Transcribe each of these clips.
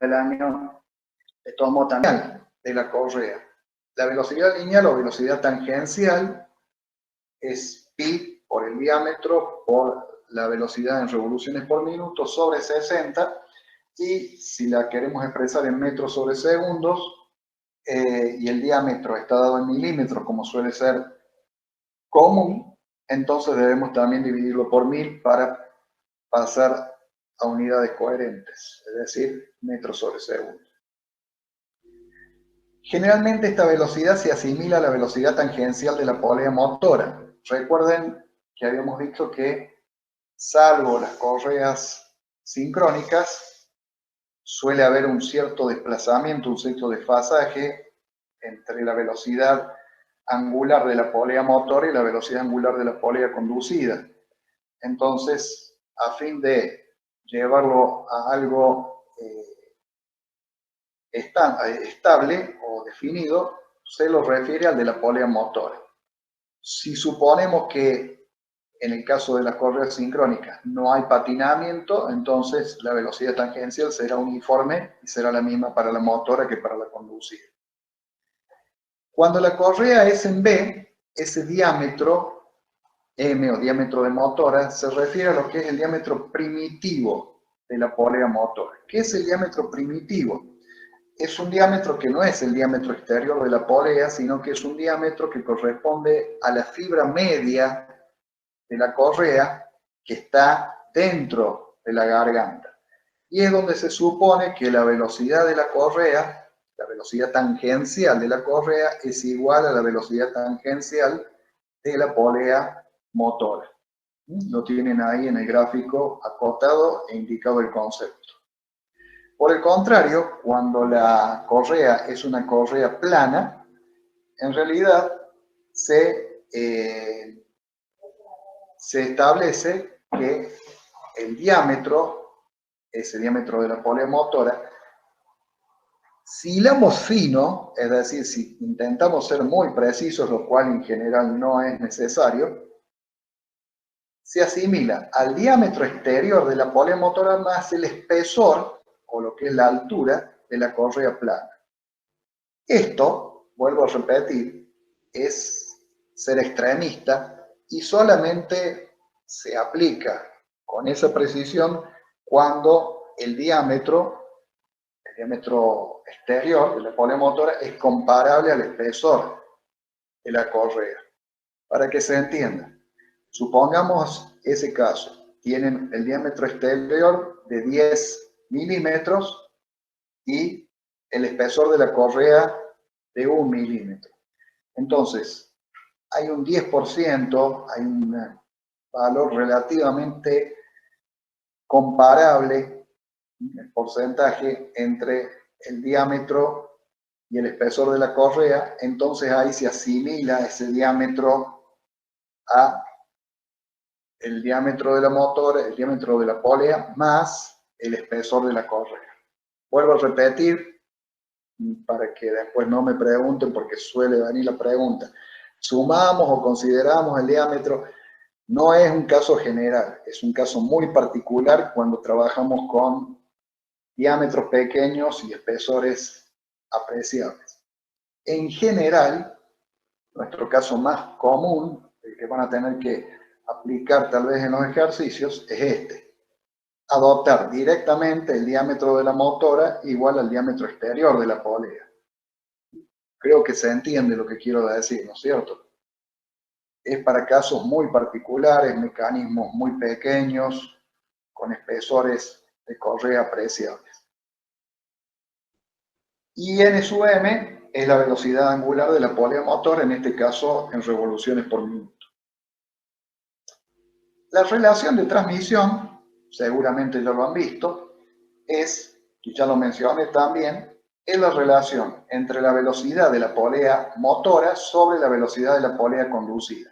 el año, de todo modo también de la correa. La velocidad lineal o velocidad tangencial es pi por el diámetro por la velocidad en revoluciones por minuto sobre 60, y si la queremos expresar en metros sobre segundos, y el diámetro está dado en milímetros, como suele ser común, entonces debemos también dividirlo por 1000 para pasar a unidades coherentes, es decir, metros sobre segundo. Generalmente esta velocidad se asimila a la velocidad tangencial de la polea motora. Recuerden que habíamos dicho que, salvo las correas sincrónicas, suele haber un cierto desplazamiento, un cierto desfasaje entre la velocidad angular de la polea motora y la velocidad angular de la polea conducida. Entonces, a fin de llevarlo a algo estable o definido, se lo refiere al de la polea motora. Si suponemos que en el caso de las correas sincrónicas no hay patinamiento, entonces la velocidad tangencial será uniforme y será la misma para la motora que para la conducida. Cuando la correa es en B, ese diámetro M o diámetro de motora se refiere a lo que es el diámetro primitivo de la polea motora. ¿Qué es el diámetro primitivo? Es un diámetro que no es el diámetro exterior de la polea, sino que es un diámetro que corresponde a la fibra media de la correa que está dentro de la garganta. Y es donde se supone que la velocidad de la correa, la velocidad tangencial de la correa, es igual a la velocidad tangencial de la polea motora. Lo tienen ahí en el gráfico acotado e indicado el concepto. Por el contrario, cuando la correa es una correa plana, en realidad se establece que el diámetro, ese diámetro de la polea motora, si hilamos fino, es decir, si intentamos ser muy precisos, lo cual en general no es necesario, se asimila al diámetro exterior de la polea motora más el espesor, o lo que es la altura, de la correa plana. Esto, vuelvo a repetir, es ser extremista y solamente se aplica con esa precisión cuando el diámetro exterior de la polea motora es comparable al espesor de la correa. Para que se entienda, supongamos ese caso, tienen el diámetro exterior de 10 milímetros y el espesor de la correa de 1 milímetro. Entonces, hay un 10%, hay un valor relativamente comparable, el porcentaje entre el diámetro y el espesor de la correa, entonces ahí se asimila ese diámetro a el diámetro de la motora, el diámetro de la polea, más el espesor de la correa. Vuelvo a repetir, para que después no me pregunten, porque suele venir la pregunta. ¿Sumamos o consideramos el diámetro? No es un caso general, es un caso muy particular cuando trabajamos con diámetros pequeños y espesores apreciables. En general, nuestro caso más común, el que van a tener que aplicar tal vez en los ejercicios, es este. Adoptar directamente el diámetro de la motora igual al diámetro exterior de la polea. Creo que se entiende lo que quiero decir, ¿no es cierto? Es para casos muy particulares, mecanismos muy pequeños, con espesores de correa apreciables. Y N sub M es la velocidad angular de la polea motora, en este caso en revoluciones por minuto. La relación de transmisión, seguramente ya lo han visto, es, y ya lo mencioné también, es la relación entre la velocidad de la polea motora sobre la velocidad de la polea conducida.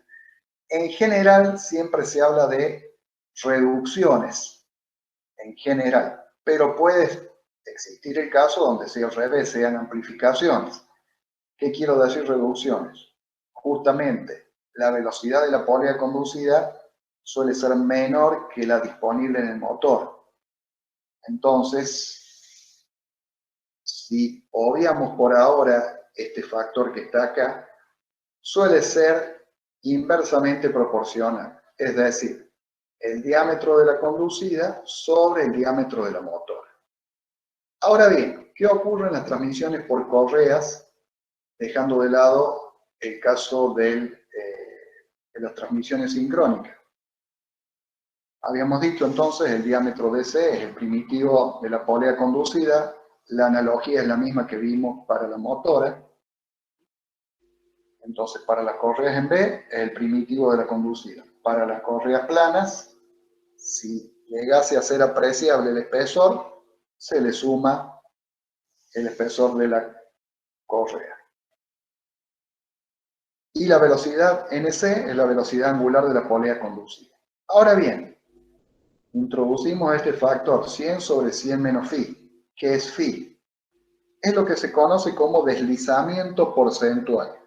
En general, siempre se habla de reducciones, en general, pero puede existir el caso donde sea al revés, sean amplificaciones. ¿Qué quiero decir reducciones? Justamente, la velocidad de la polea conducida suele ser menor que la disponible en el motor. Entonces, si obviamos por ahora este factor que está acá, suele ser inversamente proporcional, es decir, el diámetro de la conducida sobre el diámetro de la motora. Ahora bien, ¿qué ocurre en las transmisiones por correas, dejando de lado el caso de las transmisiones sincrónicas? Habíamos dicho entonces el diámetro DC es el primitivo de la polea conducida, la analogía es la misma que vimos para la motora. Entonces, para las correas en B es el primitivo de la conducida. Para las correas planas, si llegase a ser apreciable el espesor, se le suma el espesor de la correa. Y la velocidad NC es la velocidad angular de la polea conducida. Ahora bien, introducimos este factor 100 sobre 100 menos phi. ¿Qué es phi? Es lo que se conoce como deslizamiento porcentual.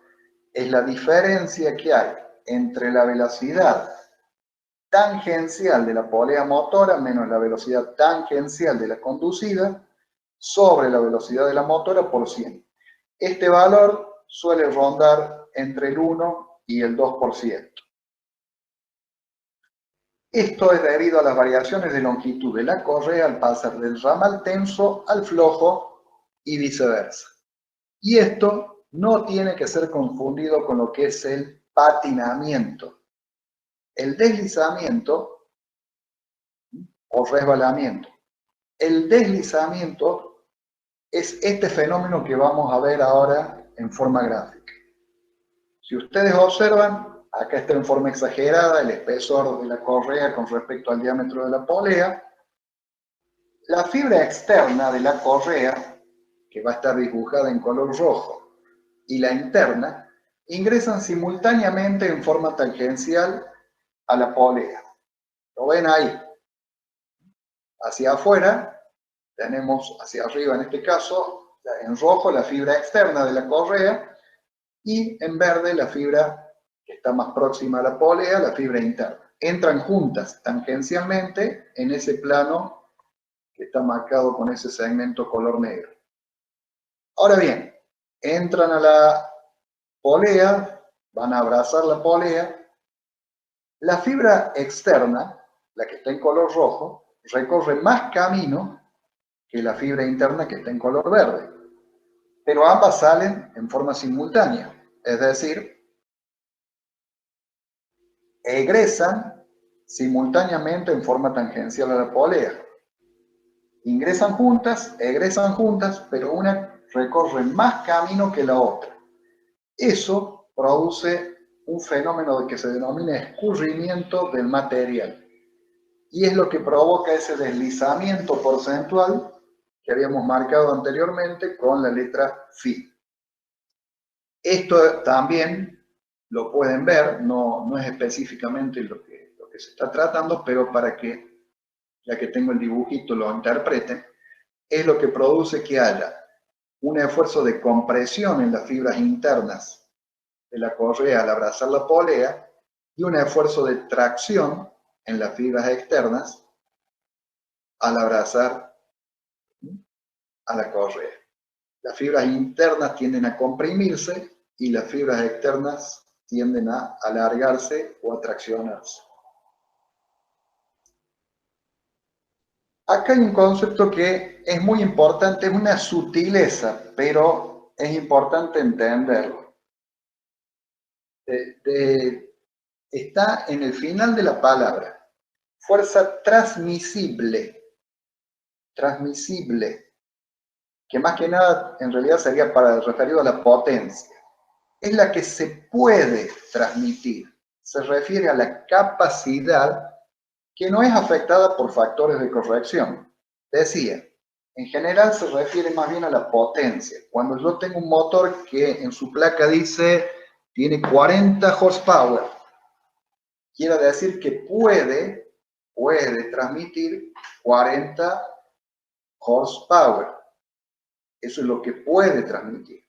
Es la diferencia que hay entre la velocidad tangencial de la polea motora menos la velocidad tangencial de la conducida sobre la velocidad de la motora por 100. Este valor suele rondar entre el 1 y el 2%. Esto es debido a las variaciones de longitud de la correa al pasar del ramal tenso al flojo y viceversa. Y esto no tiene que ser confundido con lo que es el patinamiento. El deslizamiento o resbalamiento. El deslizamiento es este fenómeno que vamos a ver ahora en forma gráfica. Si ustedes observan, acá está en forma exagerada el espesor de la correa con respecto al diámetro de la polea. La fibra externa de la correa, que va a estar dibujada en color rojo, y la interna, ingresan simultáneamente en forma tangencial a la polea. ¿Lo ven ahí? Hacia afuera, tenemos hacia arriba en este caso, en rojo la fibra externa de la correa y en verde la fibra que está más próxima a la polea, la fibra interna. Entran juntas tangencialmente en ese plano que está marcado con ese segmento color negro. Ahora bien, entran a la polea, van a abrazar la polea. La fibra externa, la que está en color rojo, recorre más camino que la fibra interna que está en color verde. Pero ambas salen en forma simultánea, es decir, egresan simultáneamente en forma tangencial a la polea. Ingresan juntas, egresan juntas, pero una recorre más camino que la otra. Eso produce un fenómeno que se denomina escurrimiento del material. Y es lo que provoca ese deslizamiento porcentual que habíamos marcado anteriormente con la letra phi. Esto también lo pueden ver, no es específicamente lo que se está tratando, pero para que, ya que tengo el dibujito, lo interpreten, es lo que produce que haya un esfuerzo de compresión en las fibras internas de la correa al abrazar la polea y un esfuerzo de tracción en las fibras externas al abrazar a la correa. Las fibras internas tienden a comprimirse y las fibras externas tienden a alargarse o a traccionarse. Acá hay un concepto que es muy importante, es una sutileza, pero es importante entenderlo. Está en el final de la palabra. Fuerza transmisible. Transmisible. Que más que nada en realidad sería referido a la potencia. Es la que se puede transmitir. Se refiere a la capacidad que no es afectada por factores de corrección. Decía, en general se refiere más bien a la potencia. Cuando yo tengo un motor que en su placa dice tiene 40 horsepower, quiere decir que puede transmitir 40 horsepower. Eso es lo que puede transmitir.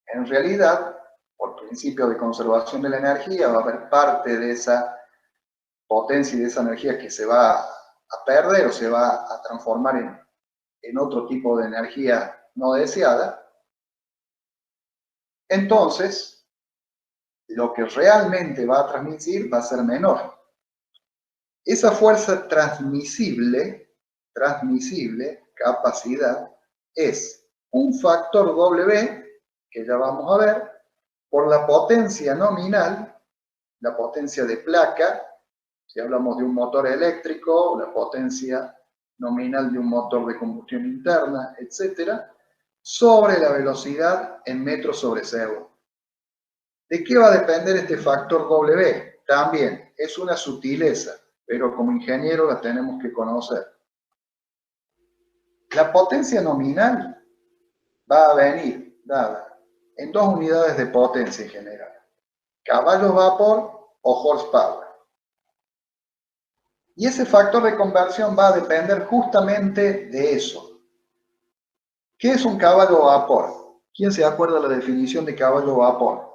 En realidad, por principio de conservación de la energía, va a haber parte de esa potencia y de esa energía que se va a perder o se va a transformar en otro tipo de energía no deseada, entonces lo que realmente va a transmitir va a ser menor. Esa fuerza transmisible, capacidad, es un factor W, que ya vamos a ver, por la potencia nominal, la potencia de placa, si hablamos de un motor eléctrico, la potencia nominal de un motor de combustión interna, etcétera, sobre la velocidad en metros sobre segundo. ¿De qué va a depender este factor W? También es una sutileza, pero como ingeniero la tenemos que conocer. La potencia nominal va a venir dada en dos unidades de potencia en general: caballos vapor o horsepower. Y ese factor de conversión va a depender justamente de eso. ¿Qué es un caballo vapor? ¿Quién se acuerda de la definición de caballo vapor?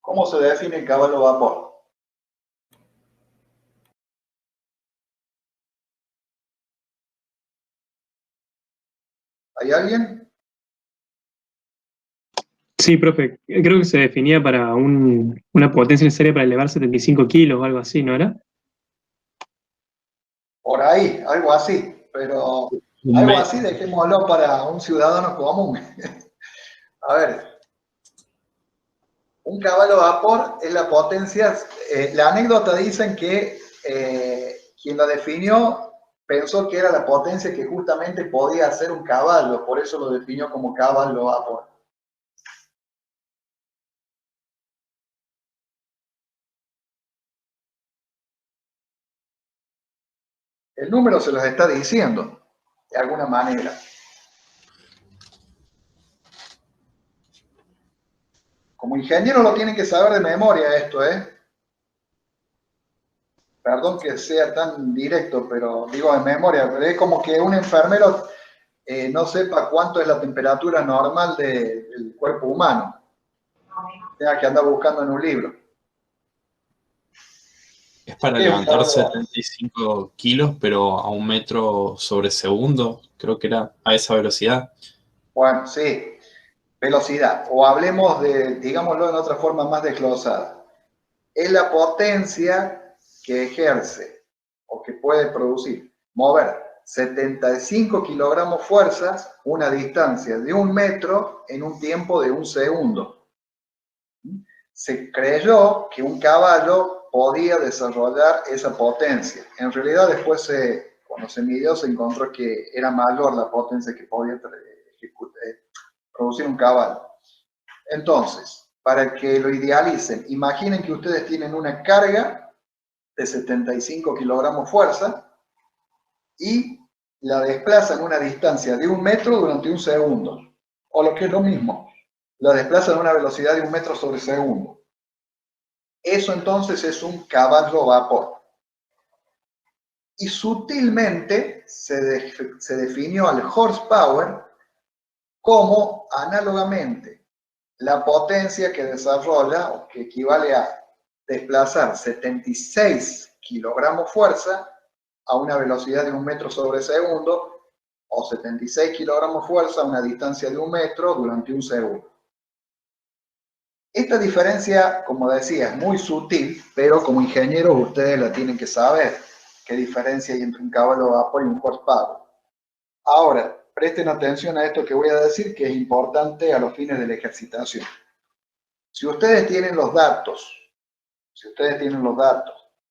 ¿Cómo se define el caballo vapor? ¿Hay alguien? Sí, profe, creo que se definía para una potencia necesaria para elevar 75 kilos o algo así, ¿no era? Por ahí, algo así, pero algo así dejémoslo para un ciudadano común. A ver, un caballo vapor es la potencia, la anécdota dicen que quien la definió pensó que era la potencia que justamente podía hacer un caballo, por eso lo definió como caballo vapor. El número se los está diciendo, de alguna manera. Como ingeniero lo tienen que saber de memoria esto, ¿eh? Perdón que sea tan directo, pero digo de memoria, pero es como que un enfermero no sepa cuánto es la temperatura normal del cuerpo humano. Tenga que andar buscando en un libro. Es para ¿Qué es un levantar caballo? 75 kilos, pero a 1 metro sobre segundo, creo que era a esa velocidad. Bueno, sí, velocidad. O hablemos de, digámoslo en otra forma más desglosada. Es la potencia que ejerce o que puede producir, mover 75 kilogramos fuerzas una distancia de 1 metro en un tiempo de 1 segundo. Se creyó que un caballo podía desarrollar esa potencia. En realidad después, cuando se midió, se encontró que era mayor la potencia que podía producir un caballo. Entonces, para que lo idealicen, imaginen que ustedes tienen una carga de 75 kilogramos fuerza y la desplazan una distancia de 1 metro durante 1 segundo. O lo que es lo mismo, la desplazan a una velocidad de 1 metro sobre segundo. Eso entonces es un caballo vapor. Y sutilmente se definió al horsepower como análogamente la potencia que desarrolla o que equivale a desplazar 76 kilogramos fuerza a una velocidad de 1 metro sobre segundo o 76 kilogramos fuerza a una distancia de 1 metro durante 1 segundo. Esta diferencia, como decía, es muy sutil, pero como ingenieros ustedes la tienen que saber, qué diferencia hay entre un caballo de vapor y un horsepower. Ahora, presten atención a esto que voy a decir, que es importante a los fines de la ejercitación. Si ustedes tienen los datos,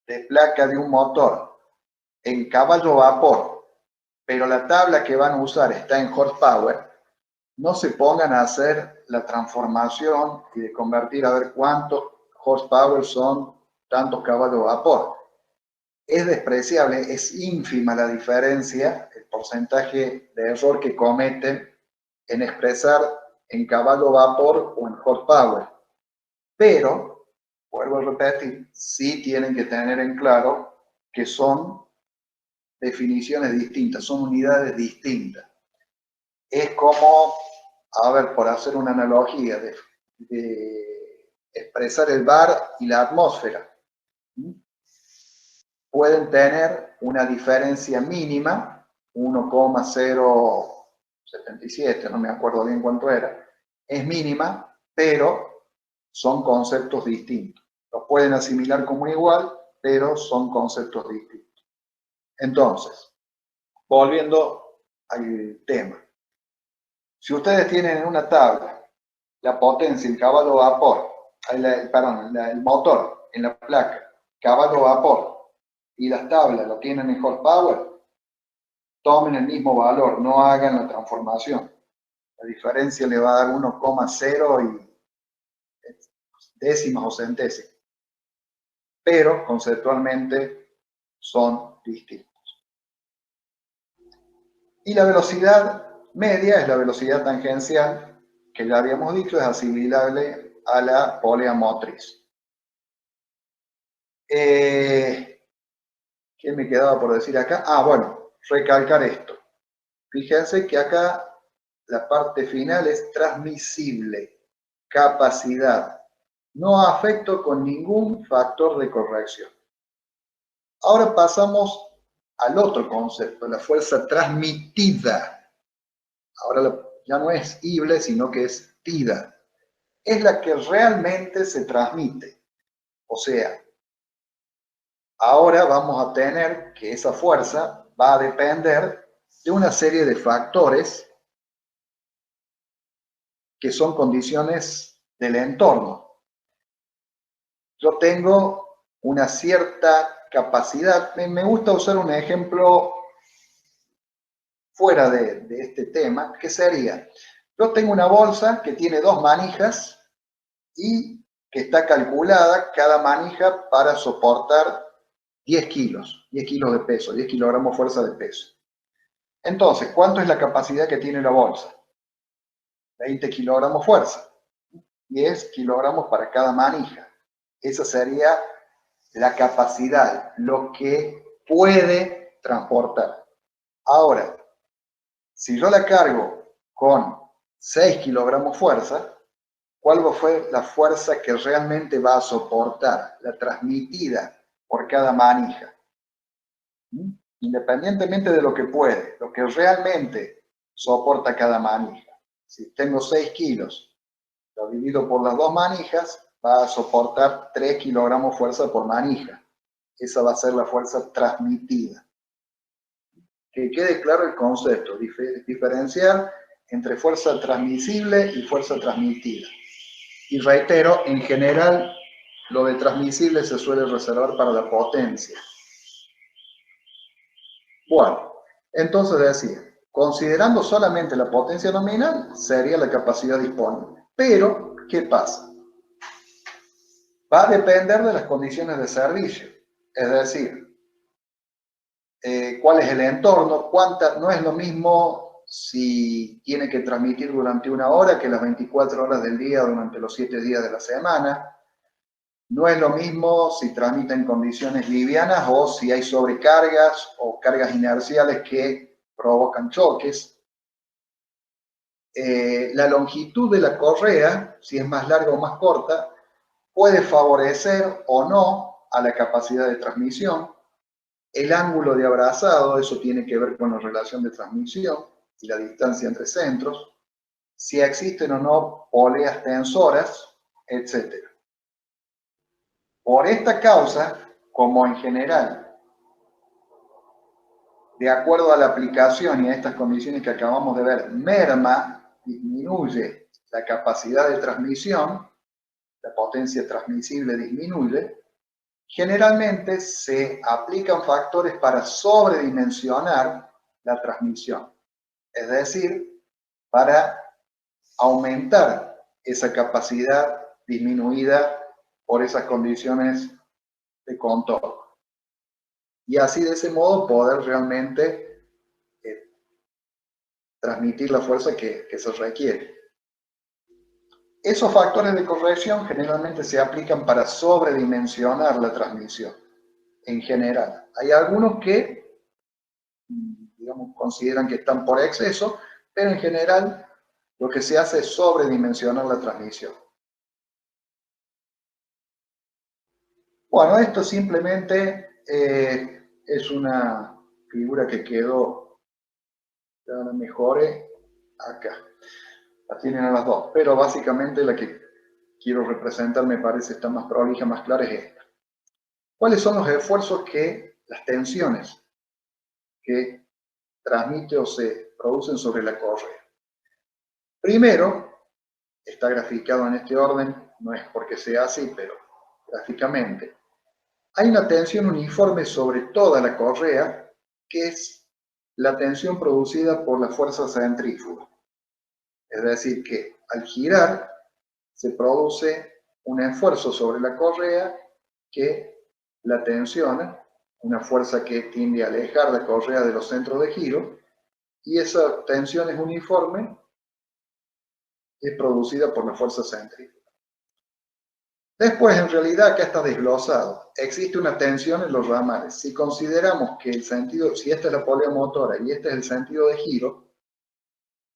de placa de un motor en caballo vapor, pero la tabla que van a usar está en horsepower, no se pongan a hacer la transformación y de convertir a ver cuántos horsepower son tantos caballos de vapor. Es despreciable, es ínfima la diferencia, el porcentaje de error que cometen en expresar en caballo vapor o en horsepower. Pero, vuelvo a repetir, sí tienen que tener en claro que son definiciones distintas, son unidades distintas. Es como, a ver, por hacer una analogía, expresar el bar y la atmósfera, pueden tener una diferencia mínima, 1,077, no me acuerdo bien cuánto era, es mínima, pero son conceptos distintos. Los pueden asimilar como igual, pero son conceptos distintos. Entonces, volviendo al tema. Si ustedes tienen en una tabla la potencia en caballo vapor, el motor en la placa, caballo vapor, y las tablas lo tienen en horsepower, tomen el mismo valor, no hagan la transformación. La diferencia le va a dar 1,0 y décimas o centésimas. Pero conceptualmente son distintos. Y la velocidad media es la velocidad tangencial, que ya habíamos dicho, es asimilable a la polea motriz. ¿Qué me quedaba por decir acá? Ah, bueno, recalcar esto. Fíjense que acá la parte final es transmisible, capacidad. No afecto con ningún factor de corrección. Ahora pasamos al otro concepto, la fuerza transmitida. Ahora ya no es ible, sino que es tida. Es la que realmente se transmite. O sea, ahora vamos a tener que esa fuerza va a depender de una serie de factores que son condiciones del entorno. Yo tengo una cierta capacidad, me gusta usar un ejemplo fuera de este tema, que sería, yo tengo una bolsa que tiene 2 manijas y que está calculada cada manija para soportar 10 kilos de peso, 10 kilogramos fuerza de peso. Entonces, ¿cuánto es la capacidad que tiene la bolsa? 20 kilogramos fuerza, 10 kilogramos para cada manija. Esa sería la capacidad, lo que puede transportar. Ahora, si yo la cargo con 6 kilogramos fuerza, ¿cuál fue la fuerza que realmente va a soportar, la transmitida por cada manija? Independientemente de lo que puede, lo que realmente soporta cada manija. Si tengo 6 kilos, lo divido por las 2 manijas, va a soportar 3 kilogramos fuerza por manija. Esa va a ser la fuerza transmitida. Que quede claro el concepto, diferenciar entre fuerza transmisible y fuerza transmitida. Y reitero, en general, lo de transmisible se suele reservar para la potencia. Bueno, entonces decía, considerando solamente la potencia nominal, sería la capacidad disponible. Pero, ¿qué pasa? Va a depender de las condiciones de servicio. Es decir, cuál es el entorno, no es lo mismo si tiene que transmitir durante 1 hora que las 24 horas del día durante los 7 días de la semana. No es lo mismo si transmite en condiciones livianas o si hay sobrecargas o cargas inerciales que provocan choques. La longitud de la correa, si es más larga o más corta, puede favorecer o no a la capacidad de transmisión. El ángulo de abrazado, eso tiene que ver con la relación de transmisión y la distancia entre centros. Si existen o no poleas tensoras, etc. Por esta causa, como en general, de acuerdo a la aplicación y a estas condiciones que acabamos de ver, disminuye la capacidad de transmisión, la potencia transmisible disminuye, generalmente se aplican factores para sobredimensionar la transmisión, es decir, para aumentar esa capacidad disminuida por esas condiciones de contorno. Y así de ese modo poder realmente transmitir la fuerza que se requiere. Esos factores de corrección generalmente se aplican para sobredimensionar la transmisión, en general. Hay algunos que, digamos, consideran que están por exceso, pero en general lo que se hace es sobredimensionar la transmisión. Bueno, esto simplemente es una figura que quedó, ya la mejore acá. La tienen a las dos, pero básicamente la que quiero representar me parece está más prolija, más clara, es esta. ¿Cuáles son los esfuerzos las tensiones que transmite o se producen sobre la correa? Primero, está graficado en este orden, no es porque sea así, pero gráficamente, hay una tensión uniforme sobre toda la correa, que es la tensión producida por la fuerza centrífuga. Es decir, que al girar se produce un esfuerzo sobre la correa que la tensiona, una fuerza que tiende a alejar la correa de los centros de giro, y esa tensión es uniforme, es producida por la fuerza centrífuga. Después, en realidad, acá está desglosado. Existe una tensión en los ramales. Si consideramos que el sentido, si esta es la polea motora y este es el sentido de giro,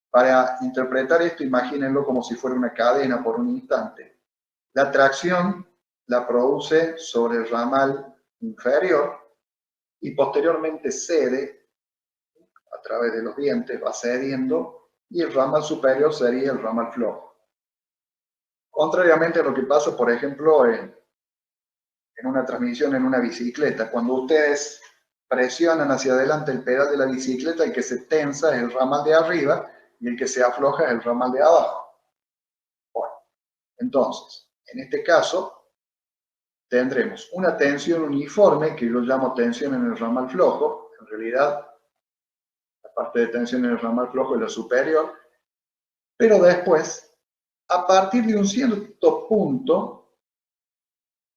para interpretar esto, imagínenlo como si fuera una cadena por un instante. La tracción la produce sobre el ramal inferior y posteriormente cede a través de los dientes, va cediendo, y el ramal superior sería el ramal flojo. Contrariamente a lo que pasa, por ejemplo, en una transmisión en una bicicleta, cuando ustedes presionan hacia adelante el pedal de la bicicleta, el que se tensa es el ramal de arriba y el que se afloja es el ramal de abajo. Bueno, entonces, en este caso, tendremos una tensión uniforme, que yo llamo tensión en el ramal flojo. En realidad, la parte de tensión en el ramal flojo es la superior, pero después, a partir de un cierto punto,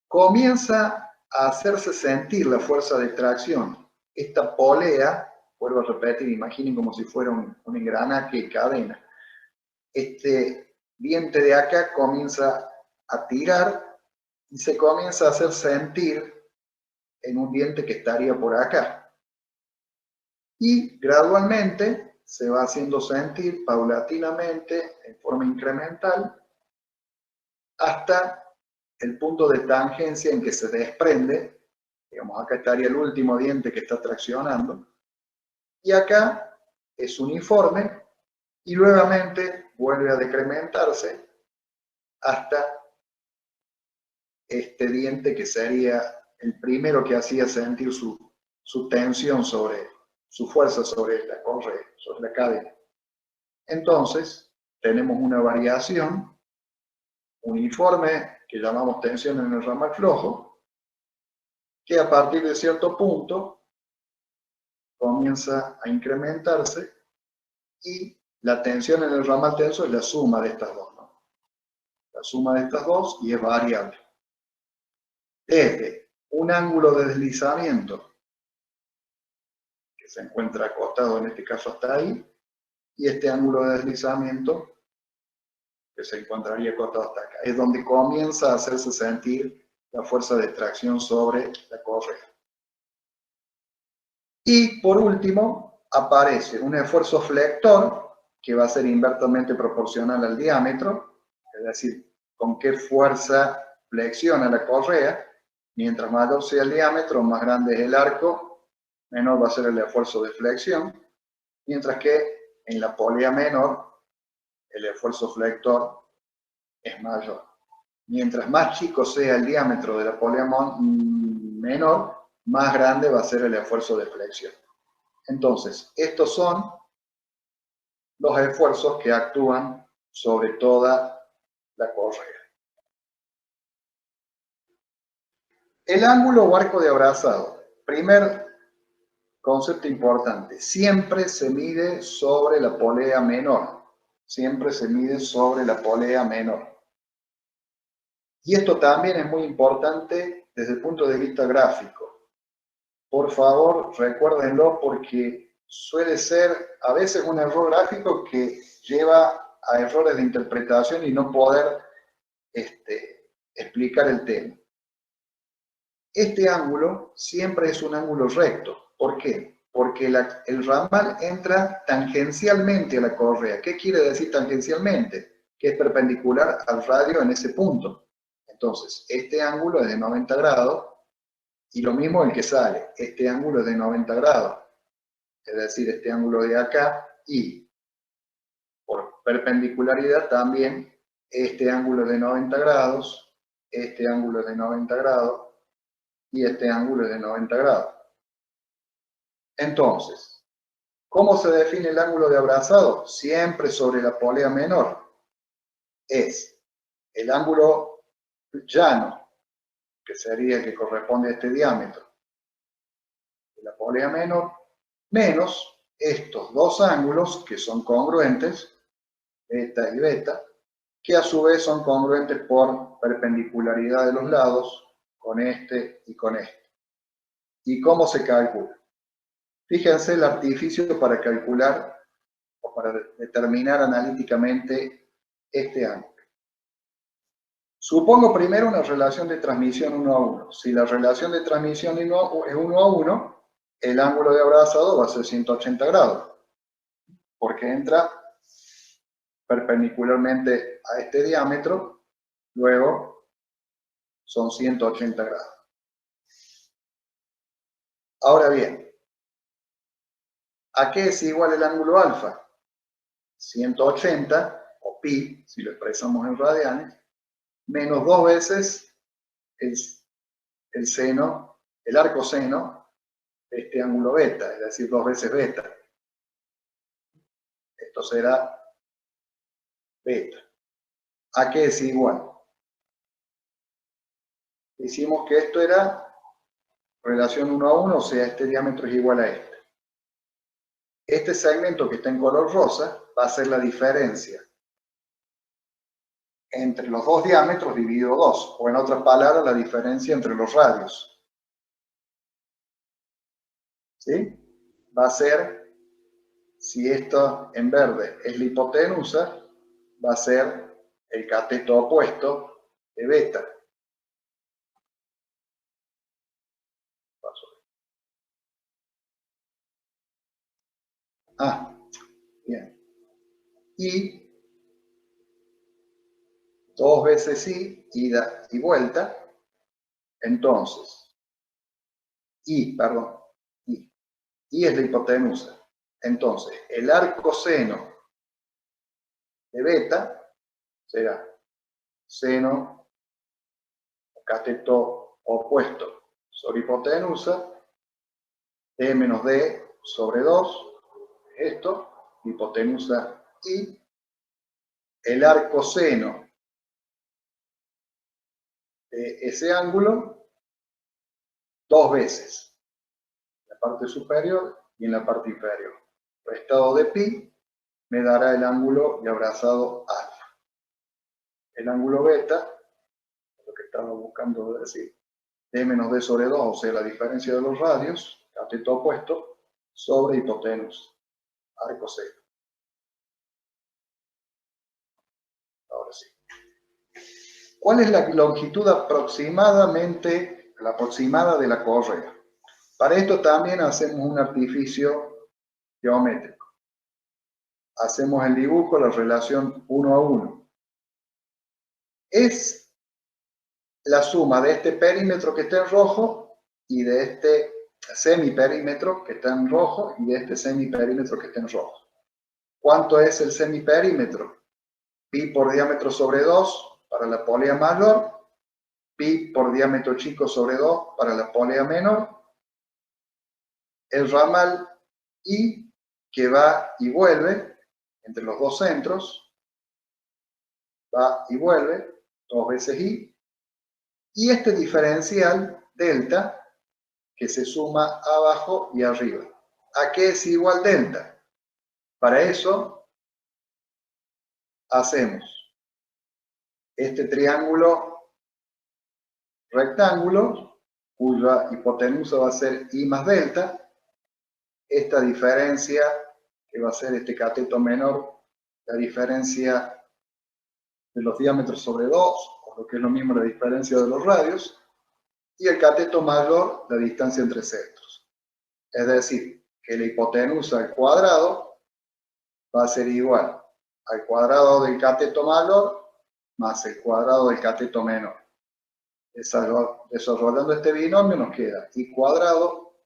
comienza a hacerse sentir la fuerza de tracción. Esta polea, vuelvo a repetir, imaginen como si fuera un engranaje de cadena. Este diente de acá comienza a tirar y se comienza a hacer sentir en un diente que estaría por acá. Y gradualmente se va haciendo sentir paulatinamente, en forma incremental, hasta el punto de tangencia en que se desprende. Digamos, acá estaría el último diente que está traccionando, y acá es uniforme, y nuevamente vuelve a decrementarse hasta este diente que sería el primero que hacía sentir su tensión su fuerza sobre la correa, sobre la cadena. Entonces, tenemos una variación uniforme que llamamos tensión en el ramal flojo, que a partir de cierto punto comienza a incrementarse, y la tensión en el ramal tenso es la suma de estas dos, ¿no? La suma de estas dos, y es variable. Desde un ángulo de deslizamiento que se encuentra acostado, en este caso hasta ahí, y este ángulo de deslizamiento que se encontraría acostado hasta acá. Es donde comienza a hacerse sentir la fuerza de tracción sobre la correa. Y por último, aparece un esfuerzo flector que va a ser inversamente proporcional al diámetro, es decir, con qué fuerza flexiona la correa. Mientras mayor sea el diámetro, más grande es el arco, menor va a ser el esfuerzo de flexión, mientras que en la polea menor el esfuerzo flector es mayor. Mientras más chico sea el diámetro de la polea menor, más grande va a ser el esfuerzo de flexión. Entonces, estos son los esfuerzos que actúan sobre toda la correa. El ángulo o arco de abrazado. Primer concepto importante. Siempre se mide sobre la polea menor. Siempre se mide sobre la polea menor. Y esto también es muy importante desde el punto de vista gráfico. Por favor, recuérdenlo, porque suele ser a veces un error gráfico que lleva a errores de interpretación y no poder explicar el tema. Este ángulo siempre es un ángulo recto. ¿Por qué? Porque el ramal entra tangencialmente a la correa. ¿Qué quiere decir tangencialmente? Que es perpendicular al radio en ese punto. Entonces, este ángulo es de 90 grados Y lo mismo el que sale. Este ángulo es de 90 grados. Es decir, este ángulo de acá y por perpendicularidad también este ángulo es de 90 grados, este ángulo es de 90 grados y este ángulo es de 90 grados. Entonces, ¿cómo se define el ángulo de abrazado? Siempre sobre la polea menor. Es el ángulo llano, que sería el que corresponde a este diámetro de la polea menor, menos estos dos ángulos que son congruentes, beta y beta, que a su vez son congruentes por perpendicularidad de los lados con este y con este. ¿Y cómo se calcula? Fíjense el artificio para calcular o para determinar analíticamente este ángulo. Supongo primero una relación de transmisión 1 a 1. Si la relación de transmisión es 1 a 1, el ángulo de abrazado va a ser 180 grados, porque entra perpendicularmente a este diámetro, luego son 180 grados. Ahora bien, ¿a qué es igual el ángulo alfa? 180, o pi, si lo expresamos en radianes, menos 2 veces el seno, el arco seno de este ángulo beta, es decir, 2 veces beta. Esto será beta. ¿A qué es igual? Hicimos que esto era relación 1 a 1, o sea, este diámetro es igual a este. Este segmento que está en color rosa va a ser la diferencia entre los dos diámetros dividido 2, o en otras palabras, la diferencia entre los radios. ¿Sí? Va a ser, si esto en verde es la hipotenusa, va a ser el cateto opuesto de beta. Ah, bien. Y 2 veces i, ida y vuelta. Entonces, i es la hipotenusa. Entonces, el arco seno de beta será seno cateto opuesto sobre hipotenusa, d menos d sobre 2, esto, hipotenusa i, el arco seno de ese ángulo 2 veces, en la parte superior y en la parte inferior. Restado de pi me dará el ángulo de abrazado alfa. El ángulo beta, lo que estaba buscando decir, d menos d sobre 2, o sea, la diferencia de los radios, cateto opuesto, sobre hipotenusa, arco seno. Ahora sí. ¿Cuál es la longitud aproximada de la correa? Para esto también hacemos un artificio geométrico. Hacemos el dibujo, la relación 1 a 1. Es la suma de este perímetro que está en rojo y de este semiperímetro que está en rojo y de este semiperímetro que está en rojo. ¿Cuánto es el semiperímetro? Pi por diámetro sobre 2 para la polea mayor, pi por diámetro chico sobre 2 para la polea menor, el ramal I que va y vuelve entre los dos centros, va y vuelve 2 veces I, y este diferencial delta que se suma abajo y arriba. ¿A qué es igual delta? Para eso hacemos este triángulo rectángulo, cuya hipotenusa va a ser I más delta, esta diferencia que va a ser este cateto menor, la diferencia de los diámetros sobre 2, o lo que es lo mismo la diferencia de los radios, y el cateto mayor, la distancia entre centros. Es decir, que la hipotenusa al cuadrado va a ser igual al cuadrado del cateto mayor más el cuadrado del cateto menor. Desarrollando este binomio nos queda i cuadrado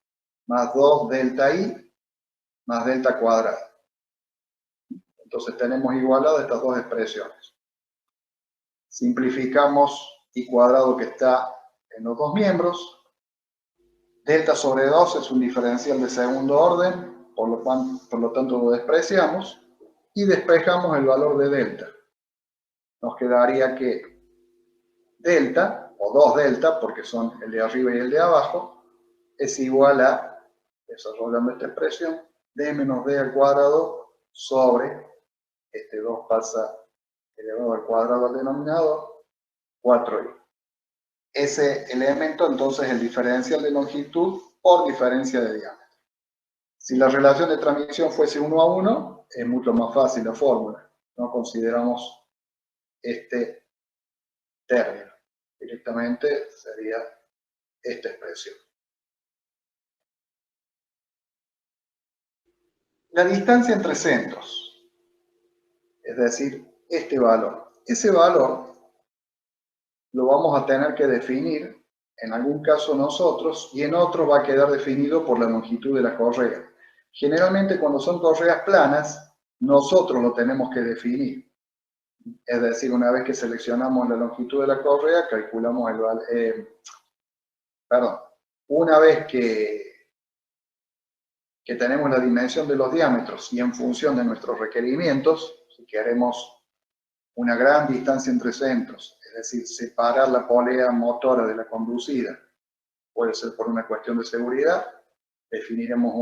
más 2 delta i más delta cuadrado. Entonces tenemos igualado estas dos expresiones. Simplificamos i cuadrado que está en los dos miembros. Delta sobre 2 es un diferencial de segundo orden, por lo tanto lo despreciamos y despejamos el valor de delta. Nos quedaría que delta, o 2 delta, porque son el de arriba y el de abajo, es igual a, desarrollando esta expresión, d menos d al cuadrado sobre, este 2 pasa elevado al cuadrado al denominador, 4i. Ese elemento entonces es el diferencial de longitud por diferencia de diámetro. Si la relación de transmisión fuese 1 a 1, es mucho más fácil la fórmula. No consideramos este término. Directamente sería esta expresión. La distancia entre centros, es decir, este valor. Ese valor lo vamos a tener que definir, en algún caso nosotros, y en otro va a quedar definido por la longitud de la correa. Generalmente cuando son correas planas, nosotros lo tenemos que definir. Es decir, una vez que seleccionamos la longitud de la correa, calculamos el valor. Una vez que tenemos la dimensión de los diámetros y en función de nuestros requerimientos, si queremos una gran distancia entre centros, es decir, separar la polea motora de la conducida, puede ser por una cuestión de seguridad, definiremos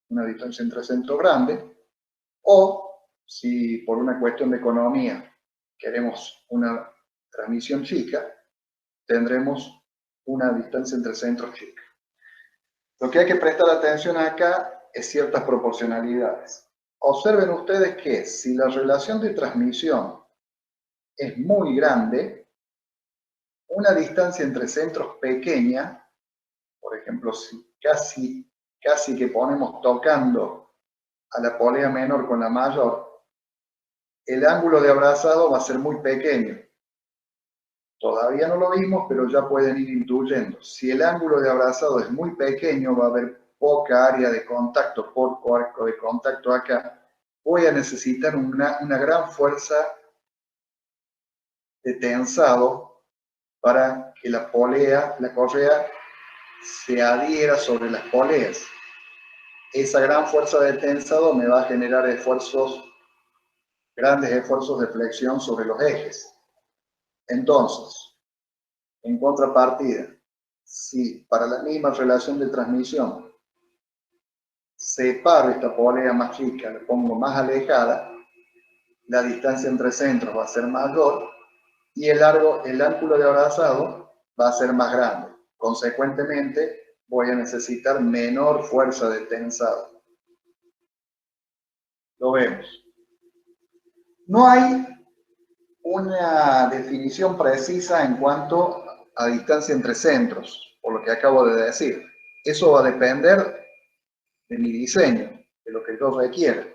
una distancia entre centros grande, o si por una cuestión de economía queremos una transmisión chica, tendremos una distancia entre centros chica. Lo que hay que prestar atención acá es ciertas proporcionalidades. Observen ustedes que si la relación de transmisión es muy grande, una distancia entre centros pequeña, por ejemplo, si casi que ponemos tocando a la polea menor con la mayor, el ángulo de abrazado va a ser muy pequeño. Todavía no lo vimos, pero ya pueden ir intuyendo. Si el ángulo de abrazado es muy pequeño, va a haber poca área de contacto, poco arco de contacto acá. Voy a necesitar una gran fuerza de tensado para que la correa se adhiera sobre las poleas. Esa gran fuerza de tensado me va a generar grandes esfuerzos de flexión sobre los ejes. Entonces, en contrapartida, si para la misma relación de transmisión separo esta polea más chica, la pongo más alejada, la distancia entre centros va a ser mayor y el ángulo de abrazado va a ser más grande. Consecuentemente, voy a necesitar menor fuerza de tensado. Lo vemos. No hay una definición precisa en cuanto a distancia entre centros, por lo que acabo de decir. Eso va a depender de mi diseño, de lo que yo requiera.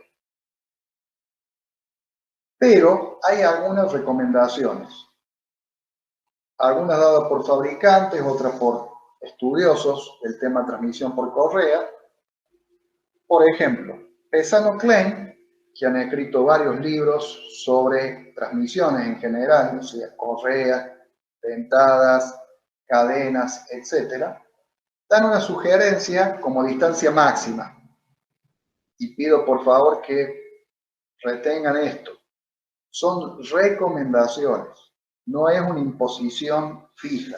Pero hay algunas recomendaciones. Algunas dadas por fabricantes, otras por estudiosos del tema transmisión por correa. Por ejemplo, Pesano-Klein, que han escrito varios libros sobre transmisiones en general, o sea, correas, dentadas, cadenas, etc., dan una sugerencia como distancia máxima. Y pido por favor que retengan esto. Son recomendaciones, no es una imposición fija.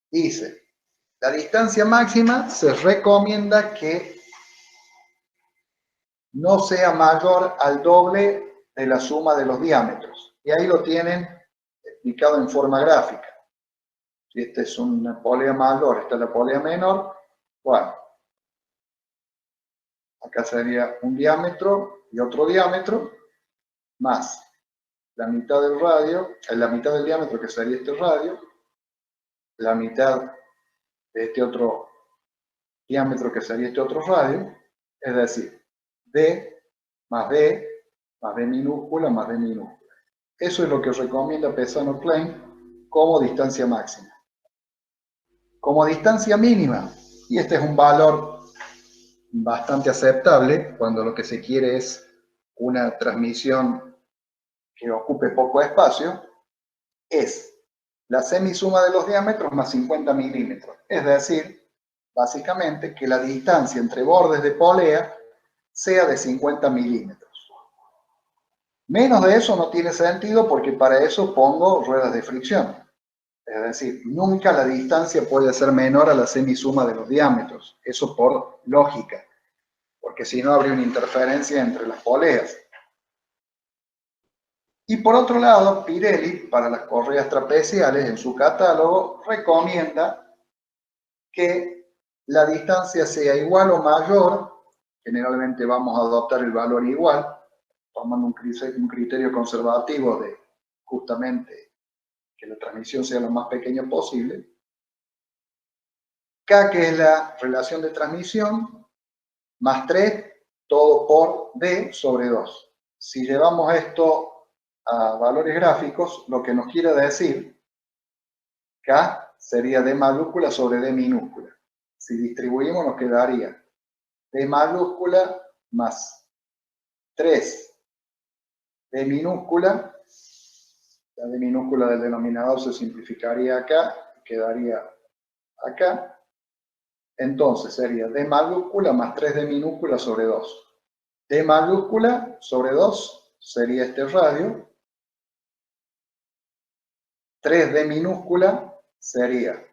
Dice, la distancia máxima se recomienda que no sea mayor al doble de la suma de los diámetros. Y ahí lo tienen explicado en forma gráfica. Si esta es una polea mayor, esta es la polea menor, bueno, acá sería un diámetro y otro diámetro, más la mitad del radio, la mitad del diámetro que sería este radio, la mitad de este otro diámetro que sería este otro radio, es decir, D más D minúscula más D minúscula. Eso es lo que recomienda Pesano-Klein como distancia máxima. como distancia mínima, y este es un valor bastante aceptable cuando lo que se quiere es una transmisión que ocupe poco espacio, es la semisuma de los diámetros más 50 milímetros. Es decir, básicamente que la distancia entre bordes de polea sea de 50 milímetros. Menos de eso no tiene sentido porque para eso pongo ruedas de fricción. Es decir, nunca la distancia puede ser menor a la semisuma de los diámetros. Eso por lógica, porque si no habría una interferencia entre las poleas. Y por otro lado, Pirelli, para las correas trapeciales, en su catálogo, recomienda que la distancia sea igual o mayor, generalmente vamos a adoptar el valor igual, tomando un criterio conservativo de justamente que la transmisión sea lo más pequeña posible. K, que es la relación de transmisión, más 3, todo por D sobre 2. Si llevamos esto a valores gráficos, lo que nos quiere decir, K sería D mayúscula sobre D minúscula. Si distribuimos nos quedaría D mayúscula más 3 D minúscula. La D minúscula del denominador se simplificaría acá, quedaría acá. Entonces sería D mayúscula más 3D minúscula sobre 2. D mayúscula sobre 2 sería este radio. 3D minúscula sería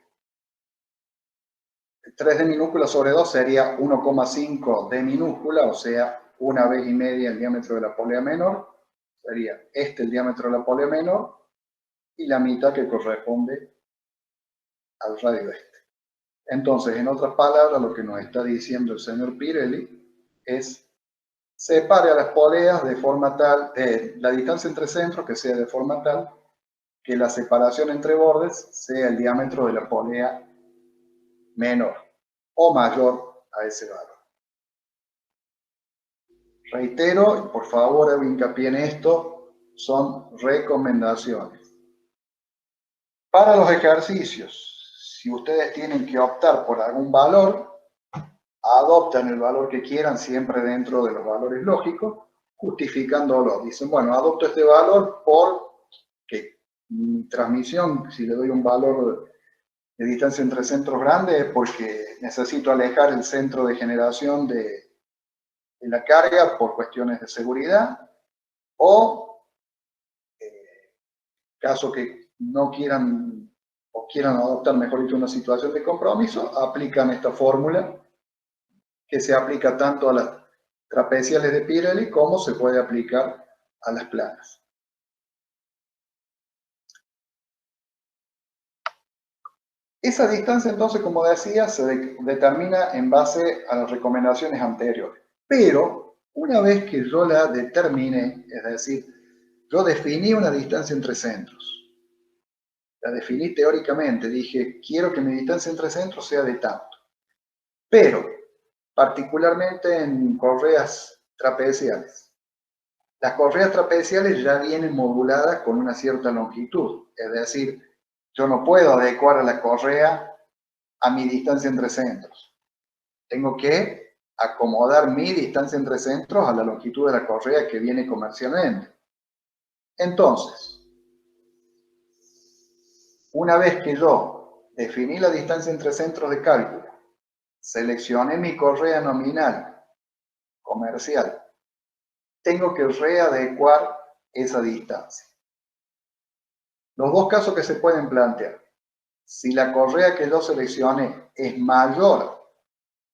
3D minúscula sobre 2 sería 1,5 D minúscula, o sea, 1 vez y media el diámetro de la polea menor. Sería este el diámetro de la polea menor y la mitad que corresponde al radio este. Entonces, en otras palabras, lo que nos está diciendo el señor Pirelli es: separe a las poleas de forma tal, la distancia entre centros que sea de forma tal que la separación entre bordes sea el diámetro de la polea menor o mayor a ese valor. Reitero, y por favor hago hincapié en esto, son recomendaciones. Para los ejercicios, si ustedes tienen que optar por algún valor, adoptan el valor que quieran siempre dentro de los valores lógicos, justificándolo. Dicen, bueno, adopto este valor porque mi transmisión, si le doy un valor de distancia entre centros grandes, es porque necesito alejar el centro de generación de la carga por cuestiones de seguridad, o caso que no quieran o quieran adoptar, mejor dicho, una situación de compromiso, aplican esta fórmula que se aplica tanto a las trapeciales de Pirelli como se puede aplicar a las planas. Esa distancia, entonces, como decía, se determina en base a las recomendaciones anteriores. Pero una vez que yo la determine, es decir, yo definí una distancia entre centros, la definí teóricamente, dije, quiero que mi distancia entre centros sea de tanto. Pero, particularmente en correas trapeciales, las correas trapeciales ya vienen moduladas con una cierta longitud, es decir, yo no puedo adecuar a la correa a mi distancia entre centros. Tengo que acomodar mi distancia entre centros a la longitud de la correa que viene comercialmente. Entonces, una vez que yo definí la distancia entre centros de cálculo, seleccioné mi correa nominal comercial, tengo que readecuar esa distancia. Los dos casos que se pueden plantear: si la correa que yo seleccioné es mayor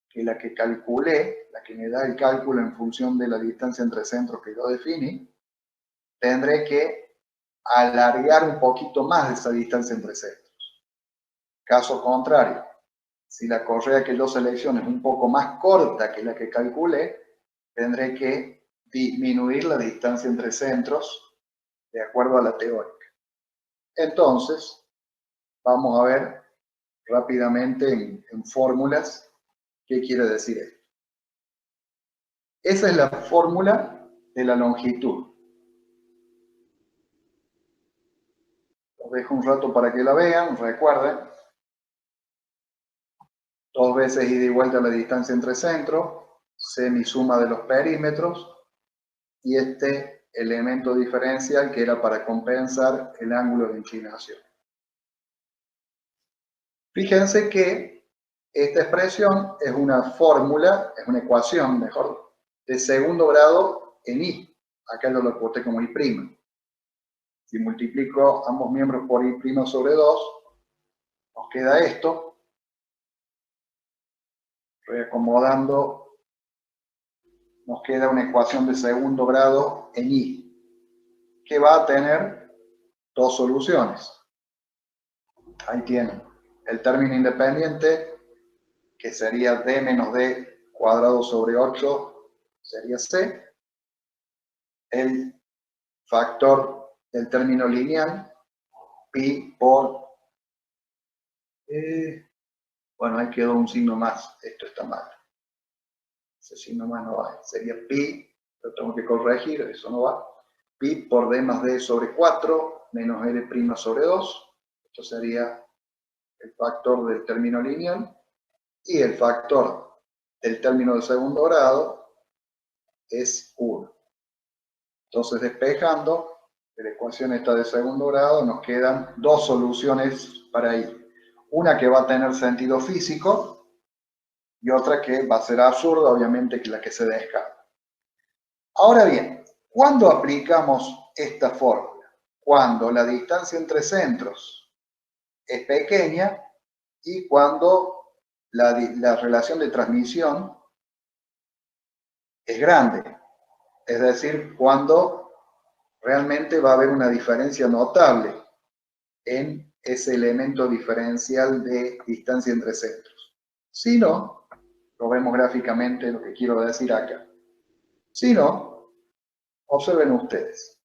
que la que calculé, la que me da el cálculo en función de la distancia entre centros que yo definí, tendré que alargar un poquito más de esa distancia entre centros. Caso contrario, si la correa que yo selecciono es un poco más corta que la que calculé, tendré que disminuir la distancia entre centros de acuerdo a la teórica. Entonces, vamos a ver rápidamente en fórmulas qué quiere decir esto. Esa es la fórmula de la longitud. Los dejo un rato para que la vean. Recuerden, 2 veces ida y vuelta la distancia entre centros, semisuma de los perímetros, y este elemento diferencial que era para compensar el ángulo de inclinación. Fíjense que esta expresión es una fórmula, es una ecuación, mejor, de segundo grado en I. Acá yo lo aporté como I'. Si multiplico ambos miembros por I' sobre 2, nos queda esto. Reacomodando, nos queda una ecuación de segundo grado en I, que va a tener dos soluciones. Ahí tienen el término independiente, que sería D menos D cuadrado sobre 8, sería C. El factor del término lineal, pi por... bueno, ahí quedó un signo más, esto está mal. Ese signo más no va, sería pi, lo tengo que corregir, eso no va. Pi por D más D sobre 4 menos L' sobre 2. Esto sería el factor del término lineal. Y el factor del término de segundo grado es 1. Entonces, despejando de la ecuación esta de segundo grado, nos quedan dos soluciones para I. Una que va a tener sentido físico y otra que va a ser absurda, obviamente, que la que se descarta. Ahora bien, ¿cuándo aplicamos esta fórmula? Cuando la distancia entre centros es pequeña y cuando la relación de transmisión es grande. Es decir, cuando realmente va a haber una diferencia notable en ese elemento diferencial de distancia entre centros. Si no, lo vemos gráficamente lo que quiero decir acá. Si no, observen ustedes.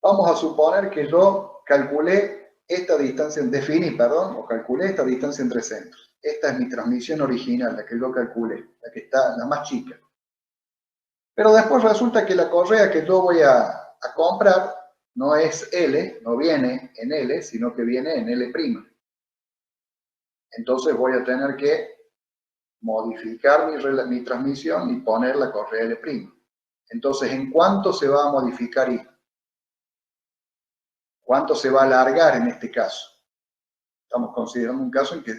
Vamos a suponer que yo calculé esta distancia, o calculé esta distancia entre centros. Esta es mi transmisión original, la que yo calculé, la que está, la más chica. Pero después resulta que la correa que yo voy a comprar no es L, no viene en L, sino que viene en L'. Entonces voy a tener que modificar mi transmisión y poner la correa L'. Entonces, ¿en cuánto se va a modificar I? ¿Cuánto se va a alargar en este caso? Estamos considerando un caso en que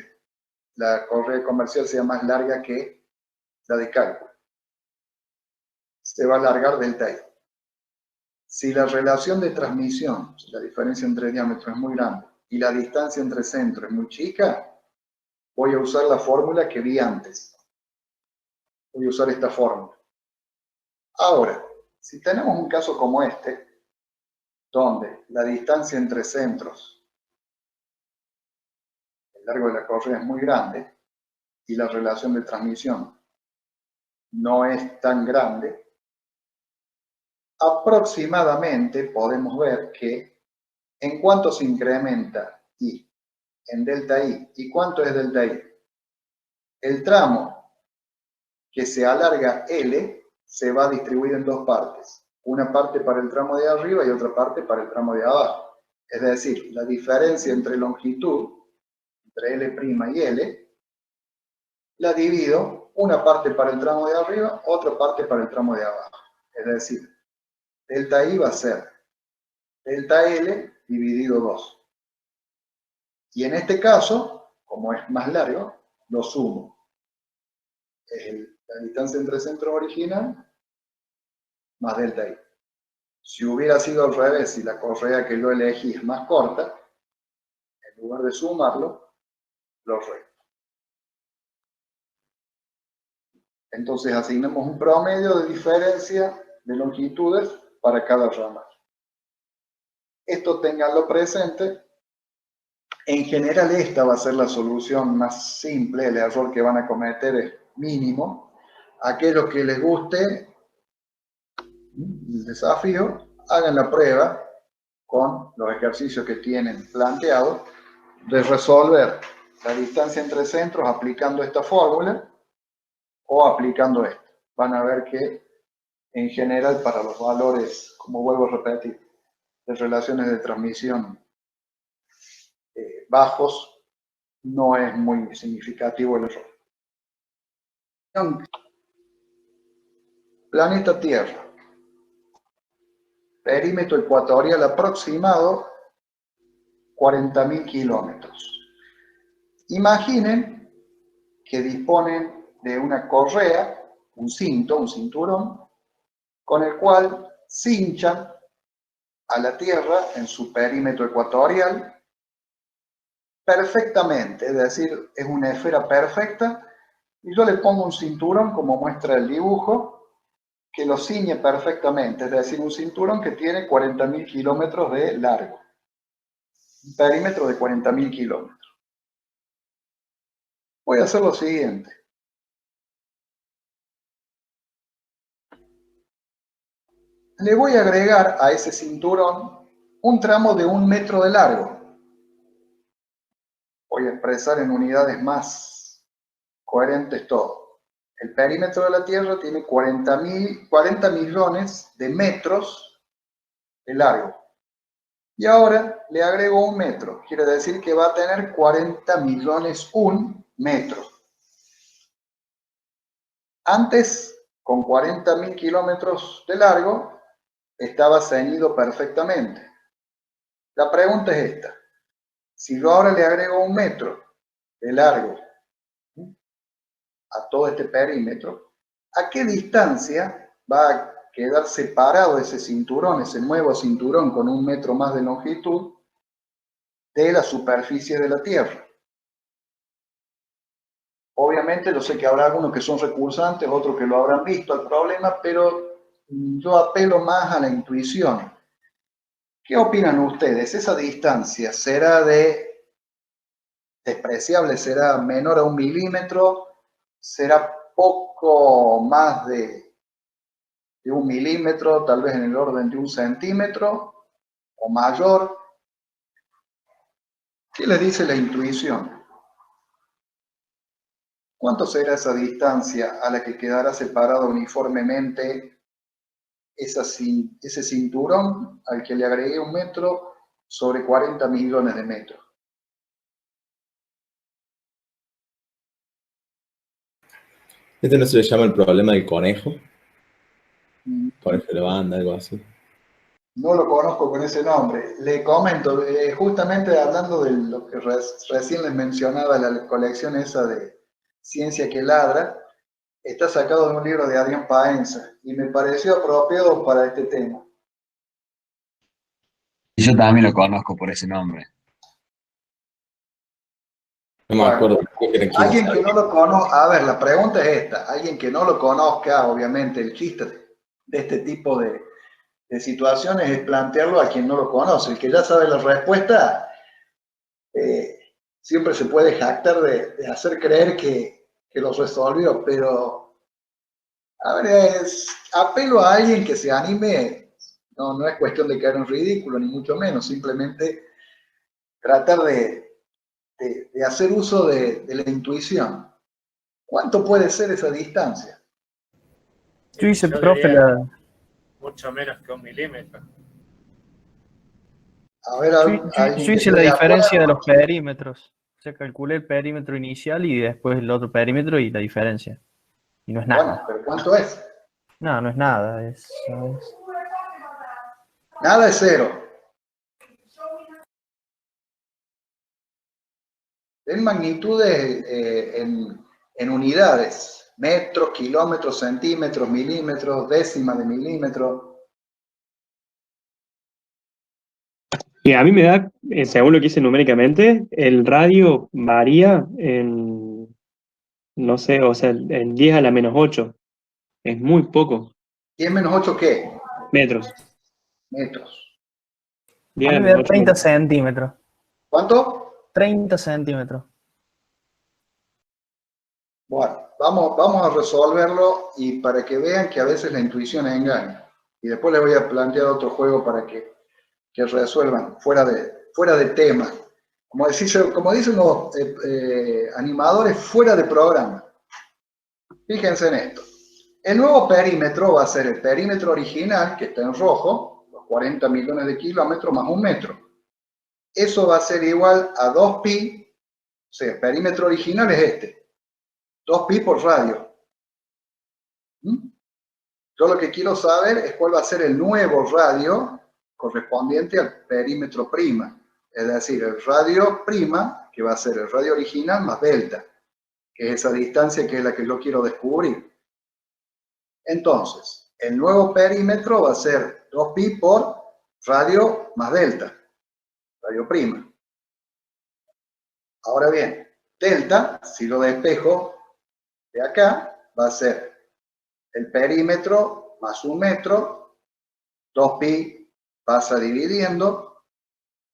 la correa comercial sea más larga que la de cálculo. Se va a alargar delta I. Si la relación de transmisión, si la diferencia entre diámetros es muy grande y la distancia entre centros es muy chica, voy a usar la fórmula que vi antes. Voy a usar esta fórmula. Ahora, si tenemos un caso como este, donde la distancia entre centros, el largo de la correa es muy grande y la relación de transmisión no es tan grande, aproximadamente podemos ver que en cuánto se incrementa I, en delta I. ¿Y cuánto es delta I? El tramo que se alarga L se va a distribuir en dos partes. Una parte para el tramo de arriba y otra parte para el tramo de abajo. Es decir, la diferencia entre longitud, entre L' y L, la divido una parte para el tramo de arriba, otra parte para el tramo de abajo. Es decir, delta I va a ser delta L dividido 2. Y en este caso, como es más largo, lo sumo. Es la distancia entre centros original más delta I. Si hubiera sido al revés, si la correa que yo elegí es más corta, en lugar de sumarlo, lo resto. Entonces asignamos un promedio de diferencia de longitudes para cada ramal. Esto tenganlo presente. En general esta va a ser la solución más simple, el error que van a cometer es mínimo. Aquellos que les guste el desafío, hagan la prueba con los ejercicios que tienen planteados de resolver la distancia entre centros aplicando esta fórmula o aplicando esta. Van a ver que en general para los valores, como vuelvo a repetir, de relaciones de transmisión bajos, no es muy significativo el error. Planeta Tierra. Perímetro ecuatorial aproximado, 40.000 kilómetros. Imaginen que disponen de una correa, un cinto, un cinturón, con el cual cinchan a la Tierra en su perímetro ecuatorial perfectamente, es decir, es una esfera perfecta, y yo le pongo un cinturón, como muestra el dibujo, que lo ciñe perfectamente, es decir, un cinturón que tiene 40.000 kilómetros de largo, un perímetro de 40.000 kilómetros. Voy a hacer lo siguiente. Le voy a agregar a ese cinturón un tramo de 1 metro de largo. Voy a expresar en unidades más coherentes todo. El perímetro de la Tierra tiene 40 millones de metros de largo. Y ahora le agrego 1 metro. Quiere decir que va a tener 40 millones 1 metro. Antes, con 40.000 kilómetros de largo, estaba ceñido perfectamente. La pregunta es esta. Si yo ahora le agrego 1 metro de largo a todo este perímetro, ¿a qué distancia va a quedar separado ese cinturón, ese nuevo cinturón con 1 metro más de longitud de la superficie de la Tierra? Obviamente yo sé que habrá algunos que son recursantes, otros que lo habrán visto al problema, pero yo apelo más a la intuición. ¿Qué opinan ustedes? ¿Esa distancia será despreciable? ¿Será menor a 1 milímetro? ¿Será poco más de 1 milímetro, tal vez en el orden de 1 centímetro o mayor? ¿Qué les dice la intuición? ¿Cuánto será esa distancia a la que quedará separado uniformemente ese cinturón al que le agregué 1 metro sobre 40 millones de metros? ¿Este no se le llama el problema del conejo? Conejo de la banda, algo así. No lo conozco con ese nombre. Le comento, justamente hablando de lo que recién les mencionaba, la colección esa de Ciencia que Ladra, está sacado de un libro de Adrián Paenza y me pareció apropiado para este tema. Yo también lo conozco por ese nombre. No me acuerdo. Creo que eran 15 Alguien que años. no lo conozca, a ver, la pregunta es esta, alguien que no lo conozca, obviamente el chiste de este tipo de situaciones es plantearlo a quien no lo conoce. El que ya sabe la respuesta, siempre se puede jactar de hacer creer que lo resolvió, pero a ver, apelo a alguien que se anime. No es cuestión de caer en ridículo, ni mucho menos, simplemente tratar de hacer uso de la intuición. ¿Cuánto puede ser esa distancia? Yo hice, Yo profe, diría mucho menos que 1 milímetro. A ver, alguien yo que hice esté la de diferencia de acuerdo. los perímetros. O sea, calculé el perímetro inicial y después el otro perímetro y la diferencia. Y no es Bueno, nada. pero ¿cuánto es? No es nada. Nada es 0. En magnitudes, en unidades, metros, kilómetros, centímetros, milímetros, décimas de milímetro. Y a mí me da, según lo que hice numéricamente, el radio varía en, no sé, o sea, en 10 a la menos 8. Es muy poco. ¿10 menos 8 qué? Metros. Metros. 10 A a mí la me da menos 8 30 metros. centímetros. ¿Cuánto? 30 centímetros. Bueno, vamos a resolverlo y para que vean que a veces la intuición engaña. Y después les voy a plantear otro juego para que resuelvan fuera de tema. Como dicen los animadores, fuera de programa. Fíjense en esto. El nuevo perímetro va a ser el perímetro original, que está en rojo, los 40 millones de kilómetros más 1 metro. Eso va a ser igual a 2pi, o sea, el perímetro original es este, 2pi por radio. ¿Mm? Yo lo que quiero saber es cuál va a ser el nuevo radio correspondiente al perímetro prima. Es decir, el radio prima, que va a ser el radio original más delta, que es esa distancia que es la que yo quiero descubrir. Entonces, el nuevo perímetro va a ser 2pi por radio más delta, radio prima. Ahora bien, delta, si lo despejo de acá, va a ser el perímetro más 1 metro, 2pi pasa dividiendo,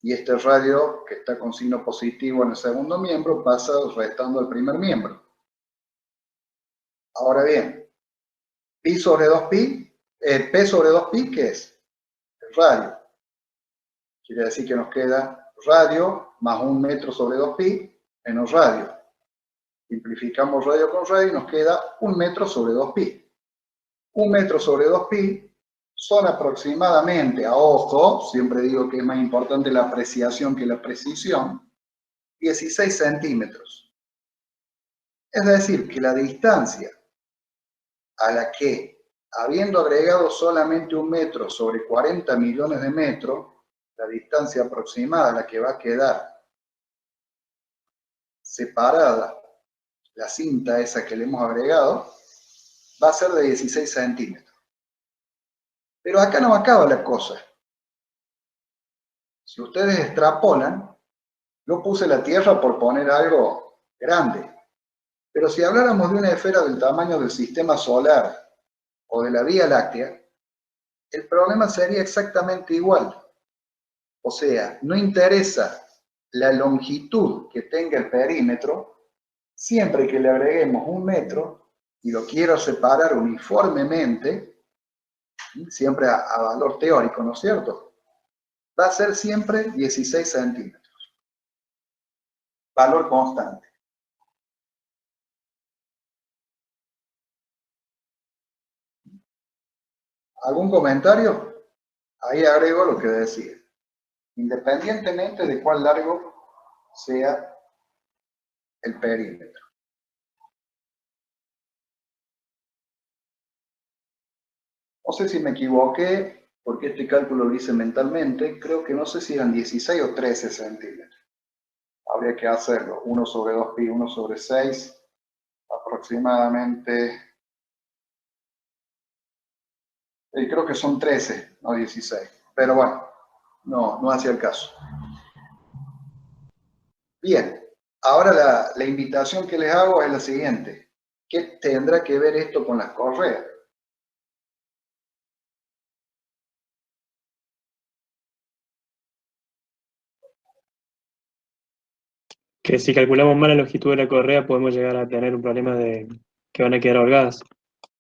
y este radio que está con signo positivo en el segundo miembro pasa restando el primer miembro. Ahora bien, pi sobre 2pi, p sobre 2pi, ¿qué es? El radio. Quiere decir que nos queda radio más 1 metro sobre 2pi menos radio. Simplificamos radio con radio y nos queda 1 metro sobre 2pi. 1 metro sobre 2pi son aproximadamente, a ojo, siempre digo que es más importante la apreciación que la precisión, 16 centímetros. Es decir, que la distancia a la que, habiendo agregado solamente 1 metro sobre 40 millones de metros, la distancia aproximada a la que va a quedar separada la cinta esa que le hemos agregado, va a ser de 16 centímetros. Pero acá no acaba la cosa. Si ustedes extrapolan, yo puse la Tierra por poner algo grande. Pero si habláramos de una esfera del tamaño del sistema solar o de la Vía Láctea, el problema sería exactamente igual. O sea, no interesa la longitud que tenga el perímetro, siempre que le agreguemos 1 metro y lo quiero separar uniformemente, siempre a valor teórico, ¿no es cierto? Va a ser siempre 16 centímetros. Valor constante. ¿Algún comentario? Ahí agrego lo que decía. Independientemente de cuál largo sea el perímetro. No sé si me equivoqué, porque este cálculo lo hice mentalmente. Creo que no sé si eran 16 o 13 centímetros. Habría que hacerlo. 1 sobre 2pi, 1 sobre 6, aproximadamente. Creo que son 13, no 16. Pero bueno, no hacía el caso. Bien, ahora la invitación que les hago es la siguiente. ¿Qué tendrá que ver esto con las correas? Que si calculamos mal la longitud de la correa podemos llegar a tener un problema de que van a quedar holgadas.